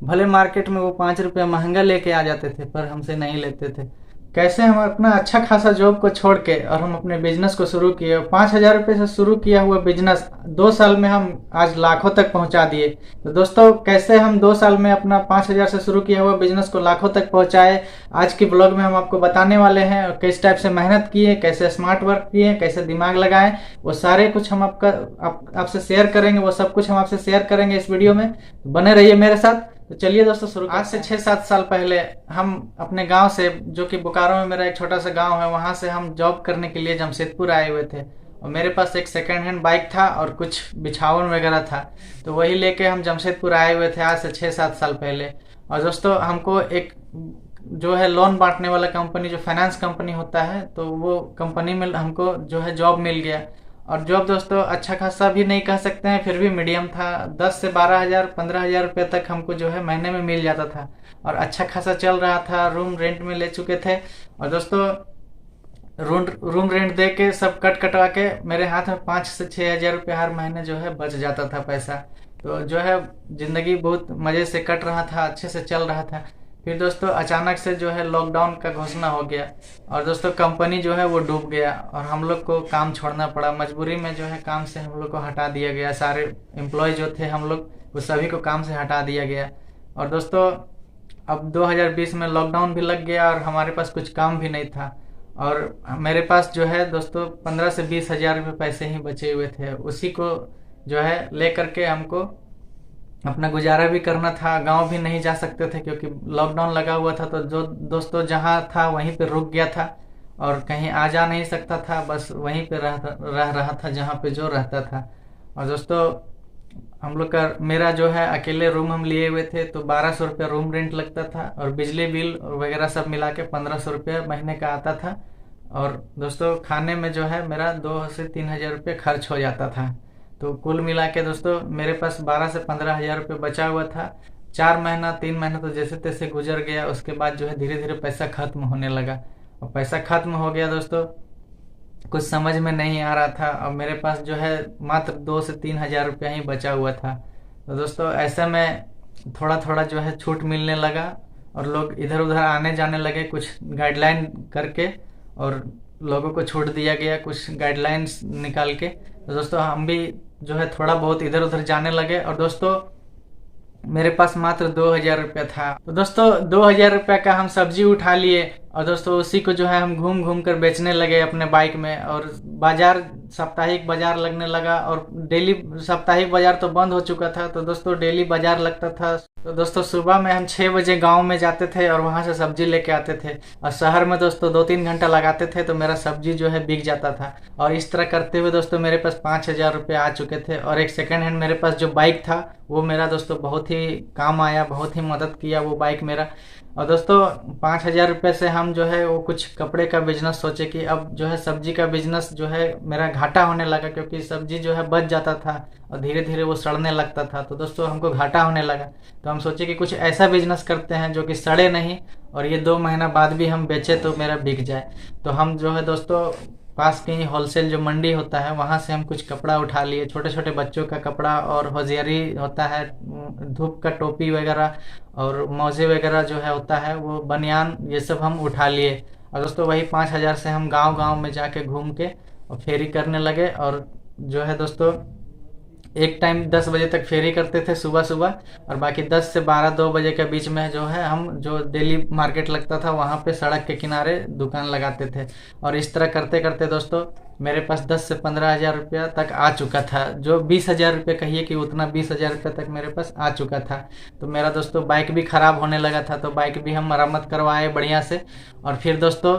भले मार्केट में वो 5 रुपया महंगा लेके आ जाते थे पर हमसे नहीं लेते थे। कैसे हम अपना अच्छा खासा जॉब को छोड़ के और हम अपने बिजनेस को शुरू किए। 5,000 रुपये से शुरू किया हुआ बिजनेस 2 साल में हम आज लाखों तक पहुंचा दिए। तो दोस्तों कैसे हम 2 साल में अपना 5,000 से शुरू किया हुआ बिजनेस को लाखों तक पहुंचाए, आज की ब्लॉग में हम आपको बताने वाले हैं। और किस टाइप से मेहनत किए, कैसे स्मार्ट वर्क किए, कैसे दिमाग लगाए, वो सारे कुछ हम आपसे शेयर करेंगे। वो सब कुछ हम आपसे शेयर करेंगे इस वीडियो में। बने रहिए मेरे साथ। तो चलिए दोस्तों शुरू। आज से 6-7 साल पहले हम अपने गांव से, जो कि बोकारो में मेरा एक छोटा सा गांव है, वहां से हम जॉब करने के लिए जमशेदपुर आए हुए थे। और मेरे पास एक सेकेंड हैंड बाइक था और कुछ बिछावन वगैरह था। तो वही लेके हम जमशेदपुर आए हुए थे आज से 6-7 साल पहले। और दोस्तों हमको एक जो है लोन बांटने वाला कंपनी, जो फाइनेंस कंपनी होता है, तो वो कंपनी में हमको जो है जॉब मिल गया। और जॉब दोस्तों अच्छा खासा भी नहीं कह सकते हैं, फिर भी मीडियम था। 10 से 12 हज़ार 15 हज़ार रुपये तक हमको जो है महीने में मिल जाता था और अच्छा खासा चल रहा था। रूम रेंट में ले चुके थे। और दोस्तों रूम रेंट दे के सब कट कटवा के मेरे हाथ में 5 से 6 हज़ार रुपये हर महीने जो है बच जाता था पैसा। तो जो है जिंदगी बहुत मज़े से कट रहा था, अच्छे से चल रहा था। फिर दोस्तों अचानक से जो है लॉकडाउन का घोषणा हो गया और दोस्तों कंपनी जो है वो डूब गया और हम लोग को काम छोड़ना पड़ा। मजबूरी में जो है काम से हम लोग को हटा दिया गया। सारे एम्प्लॉय जो थे हम लोग, वो सभी को काम से हटा दिया गया। और दोस्तों अब 2020 में लॉकडाउन भी लग गया और हमारे पास कुछ काम भी नहीं था। और मेरे पास जो है दोस्तों 15 से 20 हज़ार रुपये पैसे ही बचे हुए थे। उसी को जो है ले करके हमको अपना गुजारा भी करना था। गांव भी नहीं जा सकते थे क्योंकि लॉकडाउन लगा हुआ था। तो जो दोस्तों जहां था वहीं पे रुक गया था और कहीं आ जा नहीं सकता था, बस वहीं पे रह रहा था जहां पे जो रहता था। और दोस्तों हम लोग का मेरा जो है अकेले रूम हम लिए हुए थे, तो 1200 रुपया रूम रेंट लगता था और बिजली बिल और वगैरह सब मिला के 1500 रुपया महीने का आता था। और दोस्तों खाने में जो है मेरा 2 से 3 हज़ार रुपये खर्च हो जाता था। तो कुल मिला के दोस्तों मेरे पास 12 से 15 हज़ार रुपये बचा हुआ था। 4 महीना 3 महीना तो जैसे तैसे गुजर गया। उसके बाद जो है धीरे धीरे पैसा खत्म होने लगा और पैसा खत्म हो गया दोस्तों, कुछ समझ में नहीं आ रहा था। और मेरे पास जो है मात्र 2 से 3 हज़ार रुपया ही बचा हुआ था। तो दोस्तों ऐसे में थोड़ा थोड़ा जो है छूट मिलने लगा और लोग इधर उधर आने जाने लगे कुछ गाइडलाइन करके, और लोगों को छूट दिया गया कुछ गाइडलाइंस निकाल के। तो दोस्तों हम भी जो है थोड़ा बहुत इधर उधर जाने लगे। और दोस्तों मेरे पास मात्र 2 हज़ार रुपया था। तो दोस्तों 2 हज़ार रुपया का हम सब्जी उठा लिए और दोस्तों उसी को जो है हम घूम घूम कर बेचने लगे अपने बाइक में। और बाजार, साप्ताहिक बाजार लगने लगा और डेली साप्ताहिक बाजार तो बंद हो चुका था, तो दोस्तों डेली बाजार लगता था। तो दोस्तों सुबह में हम 6 बजे गांव में जाते थे और वहां से सब्जी लेके आते थे। और शहर में दोस्तों 2-3 घंटा लगाते थे तो मेरा सब्जी जो है बिक जाता था। और इस तरह करते हुए दोस्तों मेरे पास 5 हज़ार रुपये आ चुके थे। और एक सेकेंड हैंड मेरे पास जो बाइक था वो मेरा दोस्तों बहुत ही काम आया, बहुत ही मदद किया वो बाइक मेरा। और दोस्तों 5 हज़ार रुपये से हम जो है वो कुछ कपड़े का बिजनेस सोचे कि अब जो है सब्जी का बिजनेस जो है मेरा घाटा होने लगा, क्योंकि सब्जी जो है बच जाता था और धीरे धीरे वो सड़ने लगता था। तो दोस्तों हमको घाटा होने लगा। तो हम सोचे कि कुछ ऐसा बिजनेस करते हैं जो कि सड़े नहीं और ये 2 महीना बाद भी हम बेचे तो मेरा बिक जाए। तो हम जो है दोस्तों पास के ही होलसेल जो मंडी होता है वहाँ से हम कुछ कपड़ा उठा लिए, छोटे छोटे बच्चों का कपड़ा और होजियरी होता है, धूप का टोपी वगैरह और मोजे वगैरह जो है होता है, वो बनियान, ये सब हम उठा लिए। और दोस्तों वही 5 हज़ार से हम गांव गांव में जाके घूम के और फेरी करने लगे। और जो है दोस्तों एक टाइम 10 बजे तक फेरी करते थे सुबह सुबह, और बाकी 10 से 12 2 बजे के बीच में जो है हम जो डेली मार्केट लगता था वहाँ पे सड़क के किनारे दुकान लगाते थे। और इस तरह करते करते दोस्तों मेरे पास 10 से 15 हज़ार रुपया तक आ चुका था। जो 20 हज़ार रुपये कहिए कि उतना 20 हज़ार रुपये तक मेरे पास आ चुका था। तो मेरा दोस्तों बाइक भी ख़राब होने लगा था, तो बाइक भी हम मरम्मत करवाए बढ़िया से। और फिर दोस्तों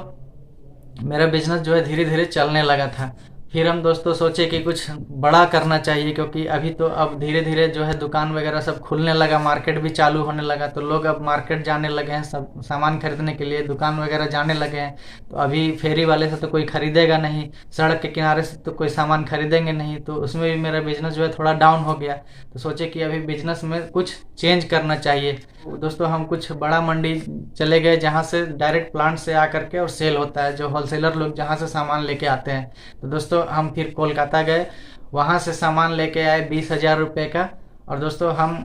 मेरा बिजनेस जो है धीरे धीरे चलने लगा था। फिर हम दोस्तों सोचे कि कुछ बड़ा करना चाहिए, क्योंकि अभी तो अब धीरे धीरे जो है दुकान वगैरह सब खुलने लगा, मार्केट भी चालू होने लगा। तो लोग अब मार्केट जाने लगे हैं, सब सामान खरीदने के लिए दुकान वगैरह जाने लगे हैं। तो अभी फेरी वाले से तो कोई खरीदेगा नहीं, सड़क के किनारे से तो कोई सामान खरीदेंगे नहीं। तो उसमें भी मेरा बिजनेस जो है थोड़ा डाउन हो गया। तो सोचे कि अभी बिजनेस में कुछ चेंज करना चाहिए। दोस्तों हम कुछ बड़ा मंडी चले गए जहाँ से डायरेक्ट प्लांट से आकर के और सेल होता है, जो होलसेलर लोग जहाँ से सामान लेके आते हैं। तो दोस्तों हम फिर कोलकाता गए, वहाँ से सामान लेके आए 20 हज़ार रुपये का। और दोस्तों हम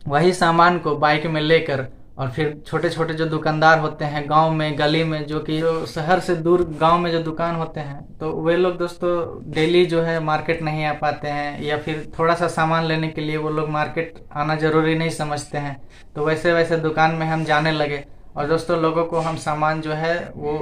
वही सामान को बाइक में लेकर और फिर छोटे छोटे जो दुकानदार होते हैं गांव में गली में, जो शहर से दूर गांव में जो दुकान होते हैं, तो वे लोग दोस्तों डेली जो है मार्केट नहीं आ पाते हैं, या फिर थोड़ा सा सामान लेने के लिए वो लोग मार्केट आना ज़रूरी नहीं समझते हैं। तो वैसे वैसे दुकान में हम जाने लगे और दोस्तों लोगों को हम सामान जो है वो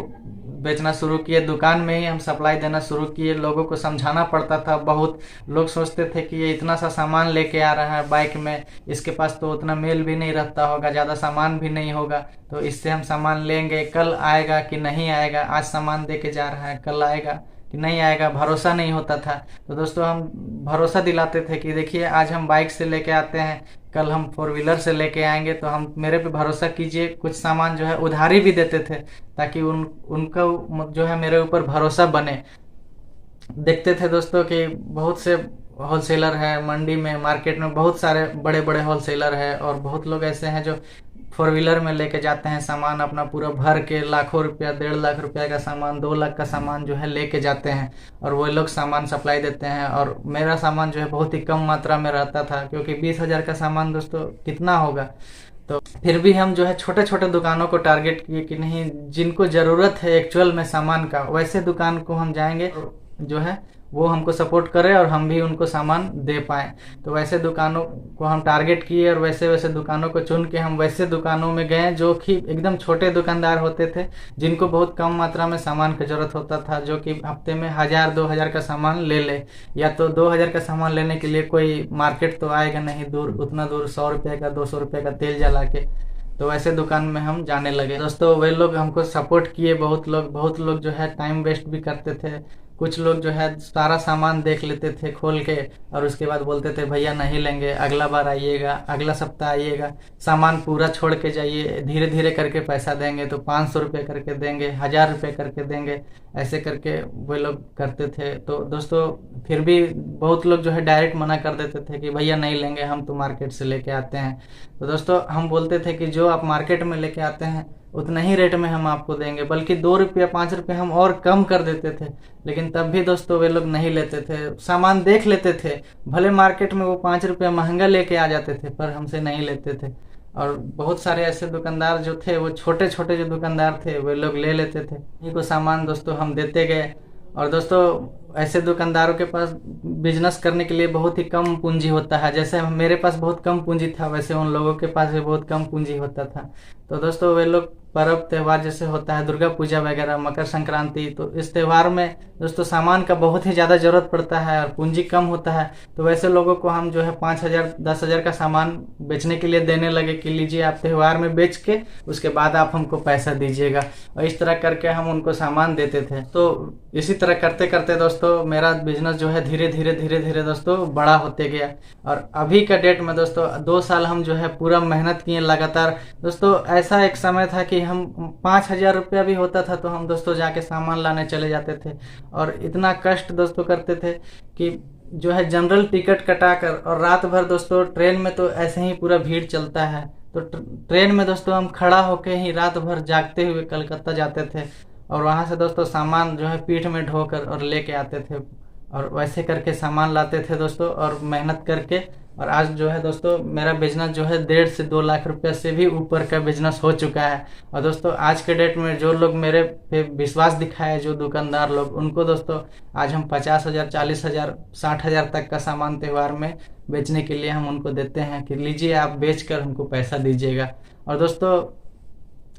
बेचना शुरू किए, दुकान में ही हम सप्लाई देना शुरू किए। लोगों को समझाना पड़ता था, बहुत लोग सोचते थे कि ये इतना सा सामान लेके आ रहा है बाइक में, इसके पास तो उतना मेल भी नहीं रहता होगा, ज़्यादा सामान भी नहीं होगा, तो इससे हम सामान लेंगे, कल आएगा कि नहीं आएगा, आज सामान दे के जा रहा है कल आएगा कि नहीं आएगा, भरोसा नहीं होता था। तो दोस्तों हम भरोसा दिलाते थे कि देखिए आज हम बाइक से लेके आते हैं, कल हम फोर व्हीलर से लेके आएंगे, तो हम मेरे पे भरोसा कीजिए। कुछ सामान जो है उधारी भी देते थे ताकि उनका जो है मेरे ऊपर भरोसा बने। देखते थे दोस्तों कि बहुत से होलसेलर है मंडी में, मार्केट में बहुत सारे बड़े बड़े होलसेलर है, और बहुत लोग ऐसे हैं जो फोर व्हीलर में लेके जाते हैं सामान अपना पूरा भर के, लाखों रुपया 1.5 लाख रुपया का सामान, 2 लाख का सामान जो है लेके जाते हैं, और वो लोग सामान सप्लाई देते हैं। और मेरा सामान जो है बहुत ही कम मात्रा में रहता था, क्योंकि 20,000 का सामान दोस्तों कितना होगा। तो फिर भी हम जो है छोटे छोटे दुकानों को टारगेट किए कि नहीं, जिनको ज़रूरत है एक्चुअल में सामान का, वैसे दुकान को हम जाएंगे जो है वो हमको सपोर्ट करे और हम भी उनको सामान दे पाएँ। तो वैसे दुकानों को हम टारगेट किए और वैसे वैसे दुकानों को चुन के हम वैसे दुकानों में गए जो कि एकदम छोटे दुकानदार होते थे, जिनको बहुत कम मात्रा में सामान की ज़रूरत होता था, जो कि हफ्ते में 1,000-2,000 का सामान ले ले, या तो 2,000 का सामान लेने के लिए कोई मार्केट तो आएगा नहीं दूर, उतना दूर 100 रुपये का 200 रुपये का तेल जला के। तो वैसे दुकान में हम जाने लगे दोस्तों। वे लोग हमको सपोर्ट किए, बहुत लोग जो है टाइम वेस्ट भी करते थे। कुछ लोग जो है सारा सामान देख लेते थे खोल के, और उसके बाद बोलते थे भैया नहीं लेंगे, अगला बार आइएगा, अगला सप्ताह आइएगा, सामान पूरा छोड़ के जाइए, धीरे धीरे करके पैसा देंगे, तो 500 रुपये करके देंगे, 1,000 रुपये करके देंगे, ऐसे करके वे लोग करते थे। तो दोस्तों फिर भी बहुत लोग जो है डायरेक्ट मना कर देते थे कि भैया नहीं लेंगे, हम तो मार्केट से लेके आते हैं। तो दोस्तों हम बोलते थे कि जो आप मार्केट में लेके आते हैं उतना ही रेट में हम आपको देंगे, बल्कि 2 रुपया 5 रुपये हम और कम कर देते थे। लेकिन तब भी दोस्तों वे लोग नहीं लेते थे, सामान देख लेते थे, भले मार्केट में वो 5 रुपया महंगा लेके आ जाते थे, पर हमसे नहीं लेते थे। और बहुत सारे ऐसे दुकानदार जो थे, वो छोटे छोटे जो दुकानदार थे, वे लोग ले लेते थे। इन्हीं को सामान दोस्तों हम देते गए। और दोस्तों ऐसे दुकानदारों के पास बिजनेस करने के लिए बहुत ही कम पूंजी होता है, जैसे मेरे पास बहुत कम पूंजी था, वैसे उन लोगों के पास भी बहुत कम पूंजी होता था। तो दोस्तों वे लोग पर्व त्यौहार जैसे होता है दुर्गा पूजा वगैरह, मकर संक्रांति, तो इस त्यौहार में दोस्तों सामान का बहुत ही ज़्यादा ज़रूरत पड़ता है और पूंजी कम होता है। तो वैसे लोगों को हम जो है 5,000 10,000 का सामान बेचने के लिए देने लगे कि लीजिए आप त्यौहार में बेच के उसके बाद आप हमको पैसा दीजिएगा, और इस तरह करके हम उनको सामान देते थे। तो इसी तरह करते करते दोस्तों मेरा बिजनेस जो है धीरे धीरे दोस्तों बड़ा होते गया। और अभी का डेट में दोस्तों 2 साल हम जो है पूरा मेहनत किए लगातार। दोस्तों ऐसा एक समय था कि हम 5,000 रुपया भी होता था तो हम दोस्तों जाके सामान लाने चले जाते थे, और इतना कष्ट दोस्तों करते थे कि जो है जनरल टिकट कटाकर, और रात भर दोस्तों ट्रेन में तो ऐसे ही पूरा भीड़ चलता है, तो ट्रेन में दोस्तों हम खड़ा होके ही रात भर जागते हुए कलकत्ता जाते थे, और वहाँ से दोस्तों सामान जो है पीठ में ढोकर और लेके आते थे, और वैसे करके सामान लाते थे दोस्तों, और मेहनत करके। और आज जो है दोस्तों मेरा बिजनेस जो है 1.5 से 2 लाख रुपए से भी ऊपर का बिजनेस हो चुका है। और दोस्तों आज के डेट में जो लोग मेरे पे विश्वास दिखाए, जो दुकानदार लोग, उनको दोस्तों आज हम 50,000 40,000 60,000 तक का सामान त्यौहार में बेचने के लिए हम उनको देते हैं कि लीजिए आप बेच कर हमको पैसा दीजिएगा। और दोस्तों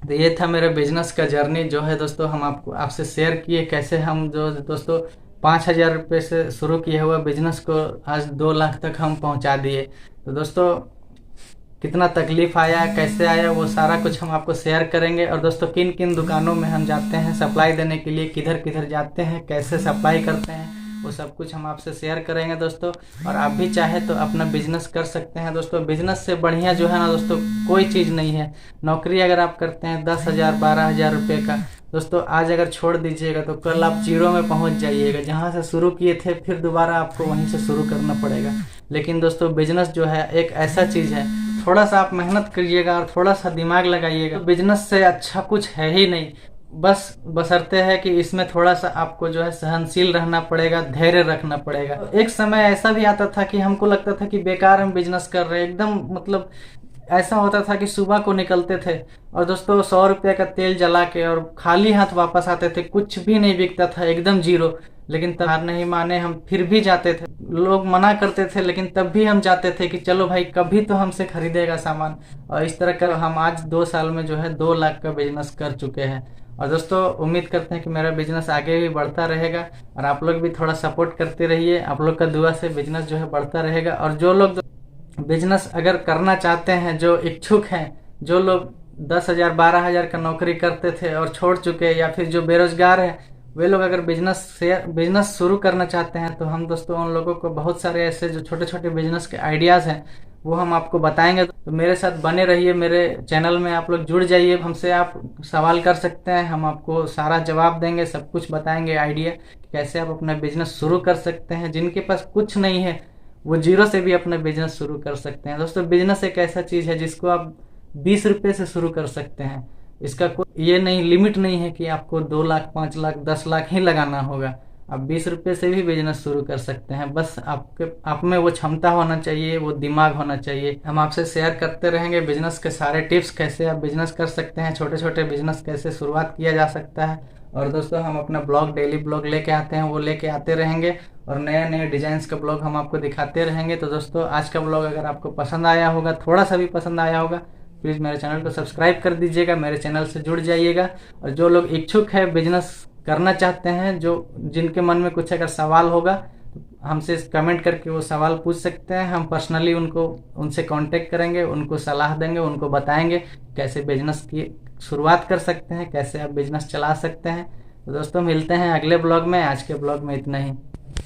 तो ये था मेरे बिजनेस का जर्नी जो है दोस्तों हम आपसे शेयर किए, कैसे हम जो दोस्तों 5,000 रुपये से शुरू किया हुआ बिजनेस को आज 2 लाख तक हम पहुंचा दिए। तो दोस्तों कितना तकलीफ आया, कैसे आया, वो सारा कुछ हम आपको शेयर करेंगे। और दोस्तों किन किन दुकानों में हम जाते हैं सप्लाई देने के लिए, किधर किधर जाते हैं, कैसे सप्लाई करते हैं, वो सब कुछ हम आपसे शेयर करेंगे दोस्तों। और आप भी चाहे तो अपना बिजनेस कर सकते हैं दोस्तों। बिजनेस से बढ़िया जो है ना दोस्तों कोई चीज़ नहीं है। नौकरी अगर आप करते हैं 10,000 12,000 रुपये का, दोस्तों आज अगर छोड़ दीजिएगा तो कल आप जीरो में पहुंच जाइएगा। जहां से शुरू किए थे फिर दोबारा आपको वहीं से शुरू करना पड़ेगा। लेकिन दोस्तों बिजनेस जो है एक ऐसा चीज़ है, थोड़ा सा आप मेहनत करिएगा और थोड़ा सा दिमाग लगाइएगा, बिजनेस से अच्छा कुछ है ही नहीं। बस बशर्ते है कि इसमें थोड़ा सा आपको जो है सहनशील रहना पड़ेगा, धैर्य रखना पड़ेगा। एक समय ऐसा भी आता था कि हमको लगता था कि बेकार हम बिजनेस कर रहे हैं, एकदम मतलब ऐसा होता था कि सुबह को निकलते थे और दोस्तों 100 रुपये का तेल जला के और खाली हाथ वापस आते थे, कुछ भी नहीं बिकता था, एकदम जीरो। लेकिन तब हार नहीं माने, हम फिर भी जाते थे। लोग मना करते थे लेकिन तब भी हम जाते थे कि चलो भाई कभी तो हमसे खरीदेगा सामान। और इस तरह कर हम आज 2 साल में जो है 2 लाख का बिजनेस कर चुके हैं। और दोस्तों उम्मीद करते हैं कि मेरा बिजनेस आगे भी बढ़ता रहेगा और आप लोग भी थोड़ा सपोर्ट करते रहिए। आप लोग का दुआ से बिजनेस जो है बढ़ता रहेगा। और जो लोग बिजनेस अगर करना चाहते हैं, जो इच्छुक हैं, जो लोग 10,000 12,000 का नौकरी करते थे और छोड़ चुके हैं, या फिर जो बेरोजगार हैं, वे लोग अगर बिजनेस शुरू करना चाहते हैं तो हम दोस्तों उन लोगों को बहुत सारे ऐसे जो छोटे छोटे बिजनेस के आइडियाज़ हैं वो हम आपको बताएंगे। तो मेरे साथ बने रहिए, मेरे चैनल में आप लोग जुड़ जाइए। हमसे आप सवाल कर सकते हैं, हम आपको सारा जवाब देंगे, सब कुछ बताएंगे आइडिया कैसे आप अपना बिजनेस शुरू कर सकते हैं। जिनके पास कुछ नहीं है वो जीरो से भी अपना बिजनेस शुरू कर सकते हैं। दोस्तों बिजनेस एक ऐसा चीज़ है जिसको आप 20 रुपये से शुरू कर सकते हैं। इसका कोई ये नहीं, लिमिट नहीं है कि आपको 2 लाख 5 लाख 10 लाख ही लगाना होगा। आप 20 रुपये से भी बिजनेस शुरू कर सकते हैं। बस आप में वो क्षमता होना चाहिए, वो दिमाग होना चाहिए। हम आपसे शेयर करते रहेंगे बिजनेस के सारे टिप्स, कैसे आप बिजनेस कर सकते हैं, छोटे छोटे बिजनेस कैसे शुरुआत किया जा सकता है। और दोस्तों हम अपना ब्लॉग, डेली ब्लॉग लेके आते हैं, वो लेके आते रहेंगे और नए नए डिजाइन्स का ब्लॉग हम आपको दिखाते रहेंगे। तो दोस्तों आज का ब्लॉग अगर आपको पसंद आया होगा, थोड़ा सा भी पसंद आया होगा, प्लीज़ मेरे चैनल को सब्सक्राइब कर दीजिएगा, मेरे चैनल से जुड़ जाइएगा। और जो लोग इच्छुक है बिजनेस करना चाहते हैं, जो जिनके मन में कुछ अगर सवाल होगा तो हमसे कमेंट करके वो सवाल पूछ सकते हैं। हम पर्सनली उनसे कांटेक्ट करेंगे, उनको सलाह देंगे, उनको बताएंगे कैसे बिजनेस की शुरुआत कर सकते हैं, कैसे आप बिजनेस चला सकते हैं। तो दोस्तों मिलते हैं अगले ब्लॉग में। आज के ब्लॉग में इतना ही।